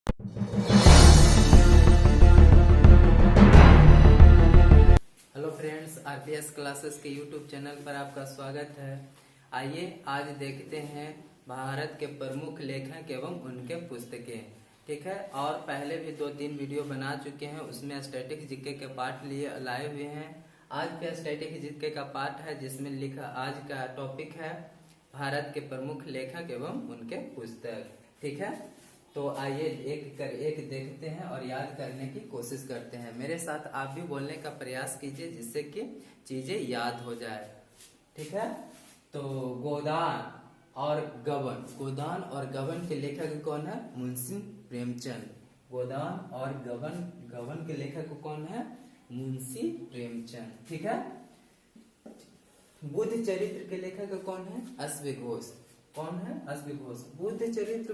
Hello friends, RPS classes के YouTube channel पर आपका स्वागत है। आइए आज देखते हैं भारत के प्रमुख लेखक एवं उनके पुस्तकें। ठीक है, और पहले भी 2-3 वीडियो बना चुके हैं, उसमें स्टैटिक जीके के पार्ट लिए लाए हुए हैं। आज के स्टैटिक जीके का पार्ट है जिसमें लिखा आज का टॉपिक है भारत के प्रमुख लेखक एवं उनके पुस्तक। ठीक है, तो आइए एक कर एक देखते हैं और याद करने की कोशिश करते हैं। मेरे साथ आप भी बोलने का प्रयास कीजिए जिससे कि चीजें याद हो जाए। ठीक है, तो गोदान और गबन के लेखक कौन है? मुंशी प्रेमचंद। गोदान और गबन के लेखक कौन है? मुंशी प्रेमचंद। ठीक है, बुद्ध चरित्र के लेखक कौन है? अश्वघोष। कौन है? अश्वघोष। बुद्ध चरित्र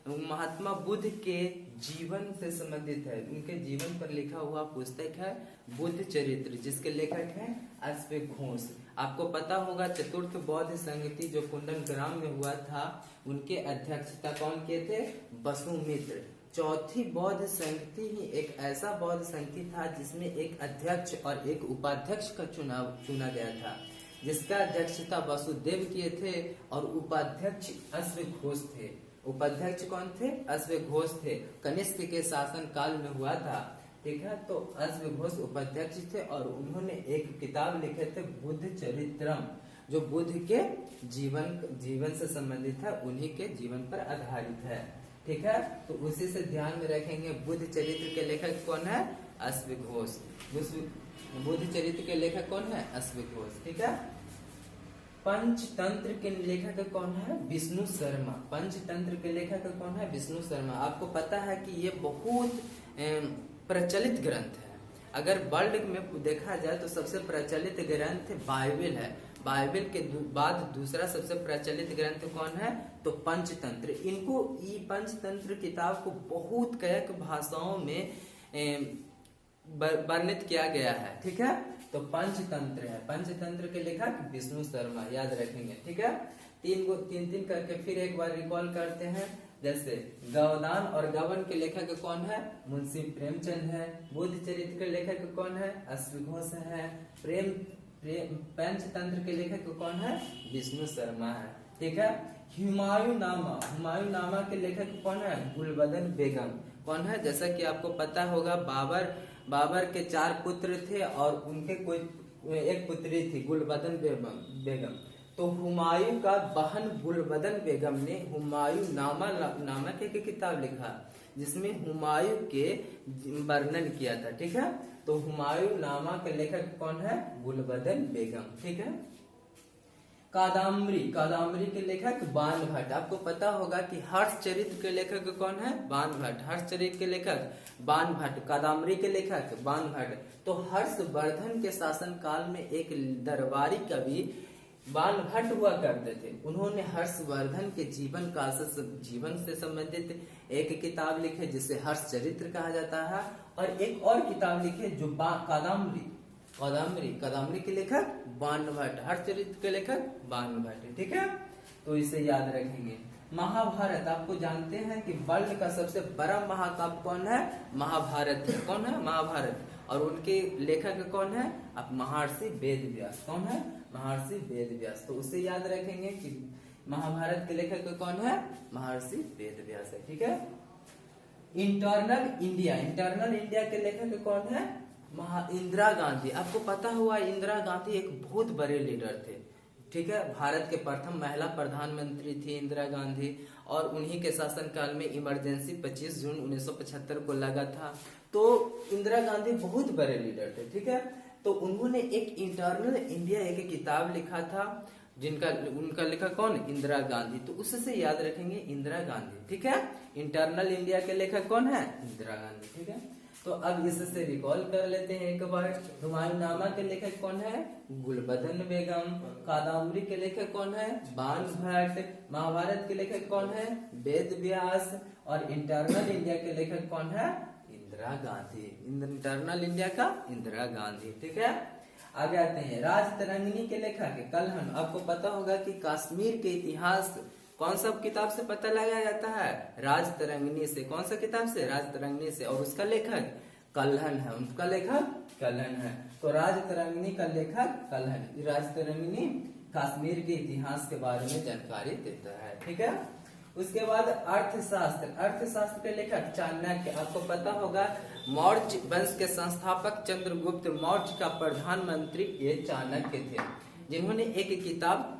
महात्मा बुद्ध के जीवन से संबंधित है, उनके जीवन पर लिखा हुआ पुस्तक है बुद्ध चरित्र, जिसके लेखक हैं अश्वघोष। आपको पता होगा चतुर्थ बौद्ध संगति जो कुंडलग्राम में हुआ था, उनके अध्यक्षता कौन किए थे? वसुमित्र। चौथी बौद्ध संगति ही एक ऐसा बौद्ध संगति था जिसमें एक अध्यक्ष और एक उपाध्यक्ष का चुना गया था, जिसका अध्यक्षता वसुदेव किए थे और उपाध्यक्ष अश्वघोष थे। उपाध्यक्ष कौन थे? अश्वघोष थे। कनिष्क के शासन काल में हुआ था। ठीक है, तो अश्वघोष उपाध्यक्ष थे और उन्होंने एक किताब लिखे थे बुद्ध चरित्रम, जो बुद्ध के जीवन से संबंधित है, उन्हीं के जीवन पर आधारित है। ठीक है, तो उसी से ध्यान में रखेंगे। बुद्ध चरित्र के लेखक कौन है? अश्वघोष। बुद्ध चरित्र के लेखक कौन है? अश्वघोष। ठीक है, पंचतंत्र के लेखक कौन है? विष्णु शर्मा। पंचतंत्र के लेखक कौन है? विष्णु शर्मा। आपको पता है कि ये बहुत प्रचलित ग्रंथ है। अगर वर्ल्ड में देखा जाए तो सबसे प्रचलित ग्रंथ बाइबल है। बाइबल के बाद दूसरा सबसे प्रचलित ग्रंथ कौन है? तो पंचतंत्र। ये पंचतंत्र किताब को बहुत कई भाषाओं में वर्णित किया गया है। ठीक है, तो पंचतंत्र है। पंचतंत्र के लेखक विष्णु शर्मा, याद रखेंगे। ठीक है, तीन करके फिर एक बार रिकॉल करते हैं। जैसे गोदान और गबन के लेखक कौन है? मुंशी प्रेमचंद है। बुद्ध चरित्र के लेखक कौन है? अश्वघोष है। पंचतंत्र के लेखक कौन है? विष्णु शर्मा है। ठीक है, हुमायूं नामा के लेखक कौन है? गुलबदन बेगम। कौन है? जैसा कि आपको पता होगा बाबर के 4 पुत्र थे और उनके कोई एक पुत्री थी गुलबदन बेगम। तो हुमायूं का बहन गुलबदन बेगम ने हुमायूं नामक एक किताब लिखा जिसमें हुमायूं के वर्णन किया था। ठीक है, तो हुमायूं नामा के लेखक कौन है? गुलबदन बेगम। ठीक है, कादम्बरी के लेखक बाण भट्ट। आपको पता होगा कि हर्ष चरित्र के लेखक कौन है? बाण भट्ट। हर्ष चरित्र के लेखक बाण भट्ट। कादम्बरी के लेखक बाण भट्ट। तो हर्षवर्धन के शासन काल में एक दरबारी कवि बाण भट्ट हुआ करते थे। उन्होंने हर्षवर्धन के जीवन से संबंधित एक किताब लिखे जिसे हर्ष चरित्र कहा जाता है, और एक और किताब लिखे जो कादम्बरी के लेखक बाण भट्ट। हर्षचरित्र के लेखक बाण भट्ट। ठीक है, तो इसे याद रखेंगे। महाभारत, आपको जानते हैं कि वर्ल्ड का सबसे बड़ा महाकाव्य कौन है? महाभारत है। कौन है? महाभारत। और उनके लेखक कौन है? अब महर्षि वेदव्यास। कौन है? महर्षि वेदव्यास। तो उसे याद रखेंगे कि महाभारत के लेखक कौन है? महर्षि वेदव्यास है। ठीक है, इंटरनल इंडिया के लेखक कौन है? इंदिरा गांधी। आपको पता हुआ इंदिरा गांधी एक बहुत बड़े लीडर थे। ठीक है, भारत के प्रथम महिला प्रधानमंत्री थी इंदिरा गांधी, और उन्हीं के शासनकाल में इमरजेंसी 25 जून 1975 को लगा था। तो इंदिरा गांधी बहुत बड़े लीडर थे। ठीक है, तो उन्होंने एक इंटरनल इंडिया एक किताब लिखा था, उनका लिखा कौन? इंदिरा गांधी। तो उससे याद रखेंगे इंदिरा गांधी। ठीक है, इंटरनल इंडिया के लेखक कौन है? इंदिरा गांधी। ठीक है, तो अब इससे रिकॉल कर लेते हैं एक बार। हुमायूं नामा के लेखक कौन है? गुलबदन बेगम। कादम्बरी के लेखक कौन है? बाण भट्ट। महाभारत के लेखक कौन है? वेद व्यास। और इंटरनल इंडिया के लेखक कौन है? इंदिरा गांधी। इंटरनल इंडिया का इंदिरा गांधी। ठीक है, आगे आते हैं। राजतरंगिणी के लेखक कलहन। आपको पता होगा कि कश्मीर के इतिहास कौन सा किताब से पता लगाया जाता है? राजतरंगिणी से। कौन सा किताब से? राजतरंगिणी से। और उसका लेखक कल्हण है, उनका लेखक कल्हण है। तो राजतरंगिणी का लेखक कल्हण। राजतरंगिणी कश्मीर के इतिहास के बारे में जानकारी देता है, ठीक है। उसके बाद अर्थशास्त्र। अर्थशास्त्र के लेखक चाणक्य। आपको पता होगा मौर्य वंश के संस्थापक चंद्रगुप्त मौर्य का प्रधानमंत्री ये चाणक्य थे, जिन्होंने एक किताब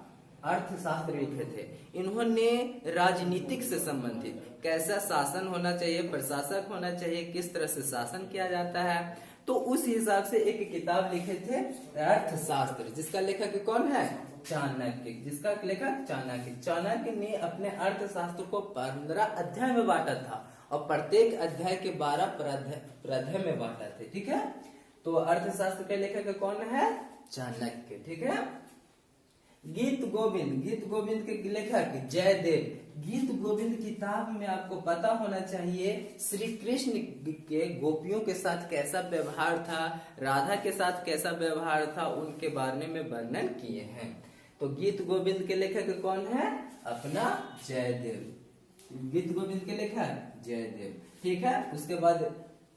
अर्थशास्त्र लिखे थे। इन्होंने राजनीतिक से संबंधित कैसा शासन होना चाहिए, प्रशासक होना चाहिए, किस तरह से शासन किया जाता है, तो उस हिसाब से एक किताब लिखे थे अर्थशास्त्र, जिसका लेखक कौन है? चाणक्य। जिसका लेखक चाणक्य। चाणक्य ने अपने अर्थशास्त्र को 15 अध्याय में बांटा था और प्रत्येक अध्याय के 12 प्राध्याय में बांटा थे, ठीक है। तो अर्थशास्त्र के लेखक कौन है? चाणक्य, ठीक है। गीत गोविंद। गीत गोविंद के लेखक जयदेव। गीत गोविंद किताब में आपको पता होना चाहिए श्री कृष्ण के गोपियों के साथ कैसा व्यवहार था, राधा के साथ कैसा व्यवहार था, उनके बारे में वर्णन किए हैं। तो गीत गोविंद के लेखक कौन है? अपना जयदेव। गीत गोविंद के लेखक जयदेव, ठीक है। उसके बाद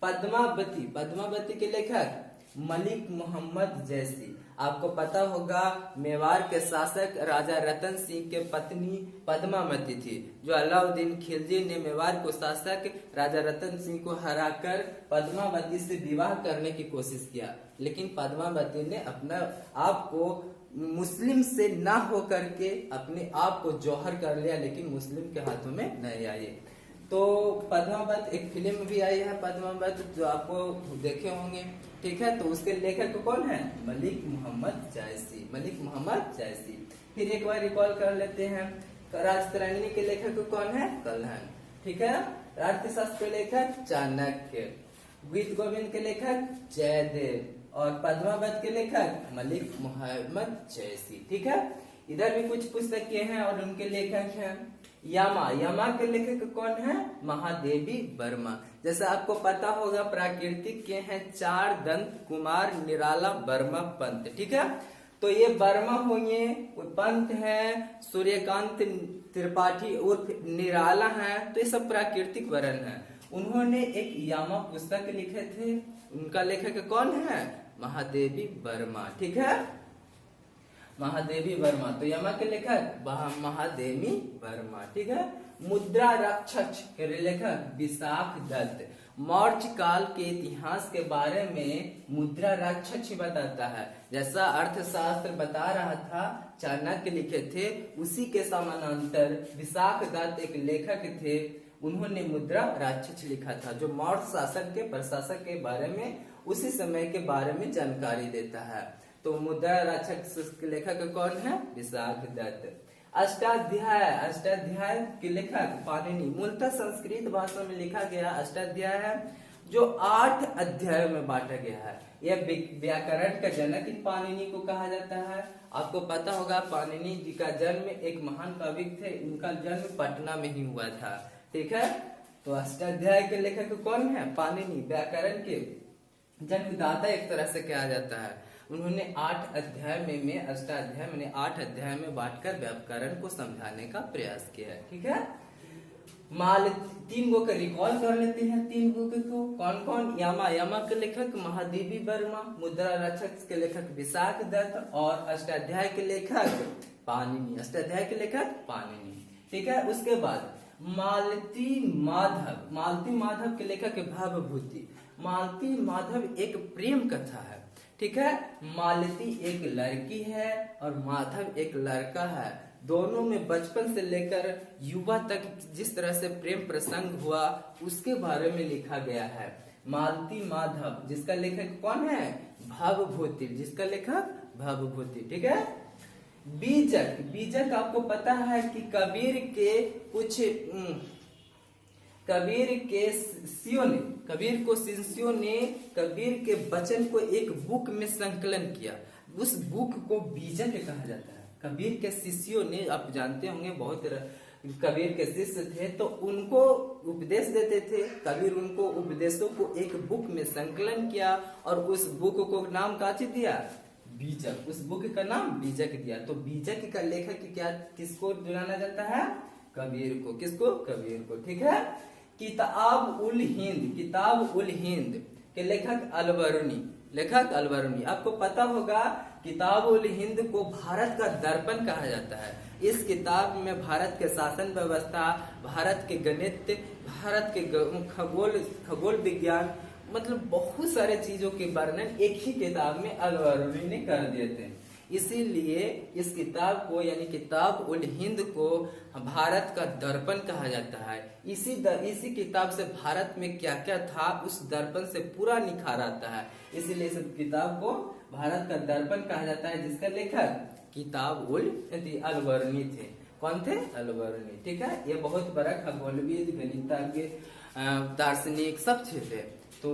पद्मावती। पद्मावती के लेखक मलिक मोहम्मद जैसी। आपको पता होगा मेवाड़ के शासक राजा रतन सिंह के पत्नी पद्मावती थी, जो अलाउद्दीन खिलजी ने मेवाड़ को शासक राजा रतन सिंह को हराकर पद्मावती से विवाह करने की कोशिश किया, लेकिन पद्मावती ने अपना आप को मुस्लिम से ना हो करके अपने आप को जौहर कर लिया, लेकिन मुस्लिम के हाथों में नहीं आई। तो पद्मावत एक फिल्म भी आई है पद्मावत, जो आपको देखे होंगे, ठीक है। तो उसके लेखक कौन है? मलिक मोहम्मद जायसी। मलिक मोहम्मद जायसी। फिर एक बार रिकॉल कर लेते हैं, राजतरंगिणी के लेखक कौन है? कल्हण, ठीक है। अर्थशास्त्र के लेखक चाणक्य। गीत गोविंद के लेखक जयदेव और पद्मावत के लेखक मलिक मोहम्मद जैसी, ठीक है। इधर भी कुछ पुस्तकें हैं और उनके लेखक हैं। यामा। यामा के लेखक कौन है? महादेवी वर्मा। जैसे आपको पता होगा प्राकृतिक के हैं 4 दंत कुमार निराला वर्मा पंत, ठीक है। तो ये वर्मा होंगे, पंत है सूर्यकांत त्रिपाठी और निराला है, तो ये सब प्राकृतिक वर्ण है। उन्होंने एक यामा पुस्तक लिखे थे, उनका लेखक कौन है? महादेवी वर्मा, ठीक है। महादेवी वर्मा। तो यमा के लेखक महादेवी वर्मा, ठीक है। मुद्रा राक्षस के लेखक विशाख दत्त। मौर्य काल के इतिहास के बारे में मुद्रा राक्षस बताता है। जैसा अर्थशास्त्र बता रहा था चाणक्य लिखे थे, उसी के समानांतर विशाख दत्त एक लेखक थे, उन्होंने मुद्रा राक्षस लिखा था, जो मौर्य शासक के प्रशासक के बारे में उसी समय के बारे में जानकारी देता है। तो मुद्रा राक्षस के लेखक कौन है? विशाख दत्त। अष्टाध्याय। अष्टाध्याय के लेखक पाणिनि। मूलतः संस्कृत भाषा में लिखा गया अष्टाध्याय है, जो 8 अध्याय में बांटा गया है। यह व्याकरण का जनक पाणिनि को कहा जाता है। आपको पता होगा पाणिनि जी का जन्म एक महान कवि थे, उनका जन्म पटना में ही हुआ था, ठीक है। तो अष्टाध्याय के लेखक कौन है? पाणिनि। व्याकरण के जन्मदाता एक तरह से कहा जाता है। उन्होंने 8 अध्याय में अष्टाध्याय मैंने 8 अध्याय में बांटकर व्याकरण को समझाने का प्रयास किया है, ठीक है। 3 गो का रिकॉल कर लेते हैं। 3 गो को कौन कौन? यामा। यामा के लेखक महादेवी वर्मा, मुद्रा राक्षस के लेखक विशाख दत्त और अष्टाध्याय के लेखक पाणिनि। अष्टाध्याय के लेखक पाणिनि, ठीक है। उसके बाद मालती माधव। मालती माधव के लेखक भवभूति। मालती माधव एक प्रेम कथा है, ठीक है। मालती एक लड़की है और माधव एक लड़का है। दोनों में बचपन से लेकर युवा तक जिस तरह से प्रेम प्रसंग हुआ उसके बारे में लिखा गया है। मालती माधव, जिसका लेखक कौन है? भवभूति। जिसका लेखक भवभूति, ठीक है। बीजक। बीजक आपको पता है कि कबीर के शिष्यों ने कबीर के वचन को एक बुक में संकलन किया। उस बुक को बीजक कहा जाता है। कबीर के शिष्यों ने, आप जानते होंगे बहुत कबीर के शिष्य थे, तो उनको उपदेश देते थे। कबीर उनको उपदेशों को एक बुक में संकलन किया और उस बुक को नाम काची दिया? बीजक, उस बुक का नाम बीजक दिया। तो बीजक का लेखक क्या, किसको जाना जाता है? कबीर को। किसको? कबीर को। ठीक है। किताब उल हिंद, किताब उल हिंद के लेखक अलबरूनी, लेखक अलबरूनी। आपको पता होगा किताब उल हिंद को भारत का दर्पण कहा जाता है। इस किताब में भारत के शासन व्यवस्था, भारत के गणित, भारत के खगोल विज्ञान, मतलब बहुत सारे चीजों के वर्णन एक ही किताब में अलबरूनी ने कर दिए थे। इसीलिए इस किताब को यानी किताब उल हिंद को भारत का दर्पण कहा जाता है। इसी किताब से भारत में क्या क्या था उस दर्पण से पूरा निखार आता है। इसीलिए इस किताब को भारत का दर्पण कहा जाता है, जिसका लेखक किताब उल अलबरूनी थे। कौन थे? अलबरूनी। ठीक है। ये बहुत बड़ा खगोलविद, गणितज्ञ, दार्शनिक सब थे। तो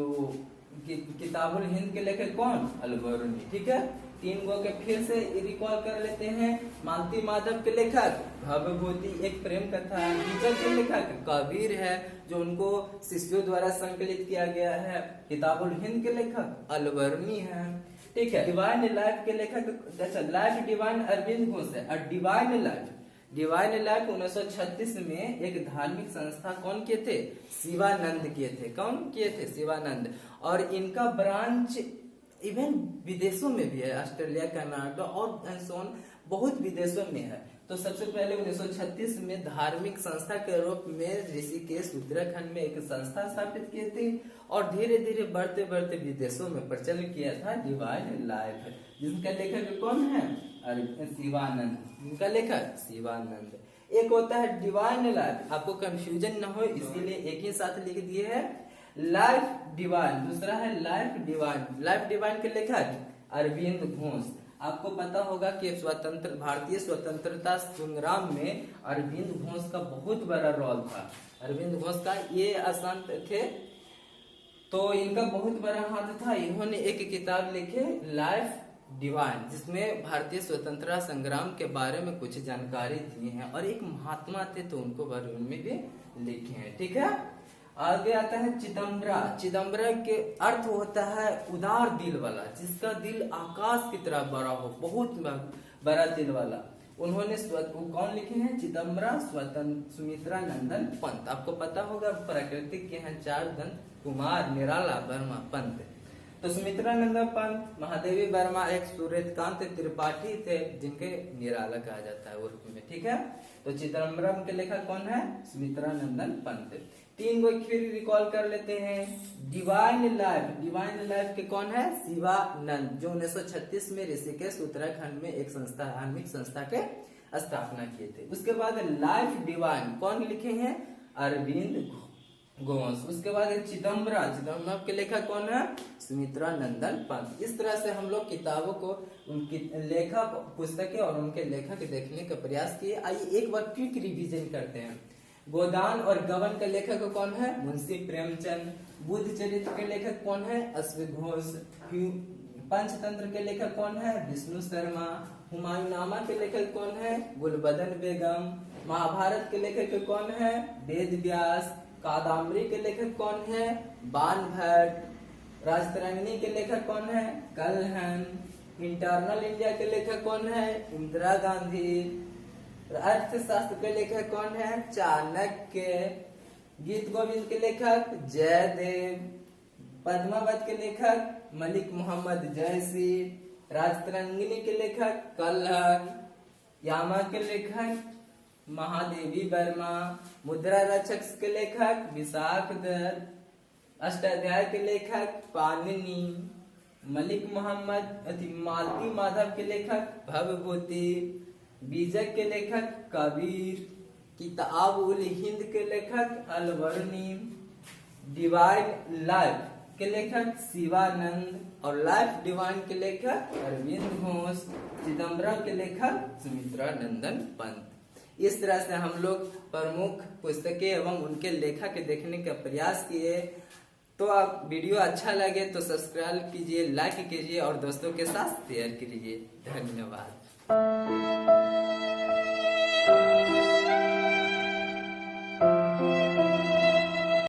किताब उल हिंद के लेखक कौन? अलबरूनी। ठीक है। 3 गो के फिर से रिकॉल कर लेते हैं। मालती माधव के लेखक भवभूति, एक प्रेम कथा। बीजक के लेखक कबीर है, जो उनको शिष्यों द्वारा संकलित किया गया है। किताब उल हिंद के लेखक अलबरूनी है। ठीक है। डिवाइन लाइफ के लेखक, अच्छा लाइफ डिवाइन अरविंद घोष है। और डिवाइन लाइफ 1936 में एक धार्मिक संस्था कौन किए थे? शिवानंद किए थे। कौन किए थे? शिवानंद। और इनका ब्रांच इवन विदेशों में भी है, ऑस्ट्रेलिया, कनाडा और बहुत विदेशों में है। तो सबसे पहले 1936 में धार्मिक संस्था के रूप में ऋषिकेश उत्तराखंड में एक संस्था स्थापित किए थे और धीरे धीरे बढ़ते बढ़ते विदेशों में प्रचलित किया था डिवाइन लाइफ, जिसका लेखक कौन है? शिवानंद। जिनका लेखक शिवानंद। एक होता है डिवाइन लाइफ, आपको कंफ्यूजन न हो इसीलिए एक ही साथ लिख दिए है, लाइफ डिवाइन। दूसरा है लाइफ डिवाइन। लाइफ डिवाइन के लेखक अरविंद घोष। आपको पता होगा कि भारतीय स्वतंत्रता संग्राम में अरविंद घोष का बहुत बड़ा रोल था। अरविंद घोष का ये असंत थे, तो इनका बहुत बड़ा हाथ था। इन्होंने एक किताब लिखे लाइफ डिवाइन, जिसमें भारतीय स्वतंत्रता संग्राम के बारे में कुछ जानकारी दी है। और एक महात्मा थे तो उनको बारे में भी लिखे हैं। ठीक है। आगे आता है चिदम्बरा। चिदम्बरा के अर्थ होता है उदार दिल वाला, जिसका दिल आकाश की तरह बड़ा हो, बहुत बड़ा दिल वाला। उन्होंने कौन लिखे हैं? चिदम्बरा सुमित्रा नंदन पंत। आपको पता होगा प्राकृतिक के हैं 4 दंत कुमार, निराला, वर्मा, पंत। तो सुमित्रा नंदन पंत, महादेवी वर्मा एक सूर्यकांत त्रिपाठी थे, जिनके निराला कहा जाता है उर्दू में। ठीक है। तो चिदम्बरम के लेखक कौन है? सुमित्रा नंदन पंत। 3 गो फिर रिकॉल कर लेते हैं। Divine life. डिवाइन लाइफ के कौन है? शिवानंद, जो 1936 में ऋषिकेश उत्तराखंड में एक संस्था, धार्मिक संस्था के स्थापना किए थे। उसके बाद लाइफ डिवाइन कौन लिखे हैं? अरविंद घोष। उसके बाद चिदम्बरा। चिदम्बरम के लेखक कौन है? सुमित्रा नंदन पंत। इस तरह से हम लोग किताबों को, उनकी लेखक, पुस्तकें और उनके लेखक देखने का प्रयास किए। आइए एक बार क्विक रिवीजन करते हैं। गोदान और गबन का लेखक कौन है? मुंशी प्रेमचंद। बुद्ध चरित्र के लेखक कौन है? अश्वघोष। पंचतंत्र के लेखक कौन है? विष्णु शर्मा। हुमायूंनामा के लेखक कौन है? गुलबदन बेगम। महाभारत के लेखक कौन है? वेद व्यास। कादम्बरी के लेखक कौन है? बाण भट्ट। राजतरंगिणी के लेखक कौन है? कलहन। इंटरनल इंडिया के लेखक कौन है? इंदिरा गांधी। अर्थशास्त्र के लेखक कौन है? चाणक्य। गीत गोविंद के लेखक जयदेव। पद्मावत के लेखक मलिक मोहम्मद जैसी। राजतरंगिणी के लेखक कलहन। यामा के लेखक महादेवी वर्मा। मुद्रा रक्षक के लेखक विशाख दत्त। अष्टाध्याय के लेखक पाणिनि। मलिक मोहम्मद मालती माधव के लेखक भवभूति। बीजक के लेखक कबीर। किताब उल हिंद के लेखक अलबरूनी। डिवाइन लाइफ के लेखक शिवानंद और लाइफ डिवाइन के लेखक अरविंद घोष। चिदम्बरम के लेखक सुमित्रा नंदन पंत। इस तरह से हम लोग प्रमुख पुस्तकें एवं उनके लेखक देखने का प्रयास किए। तो आप वीडियो अच्छा लगे तो सब्सक्राइब कीजिए, लाइक कीजिए और दोस्तों के साथ शेयर कीजिए। धन्यवाद।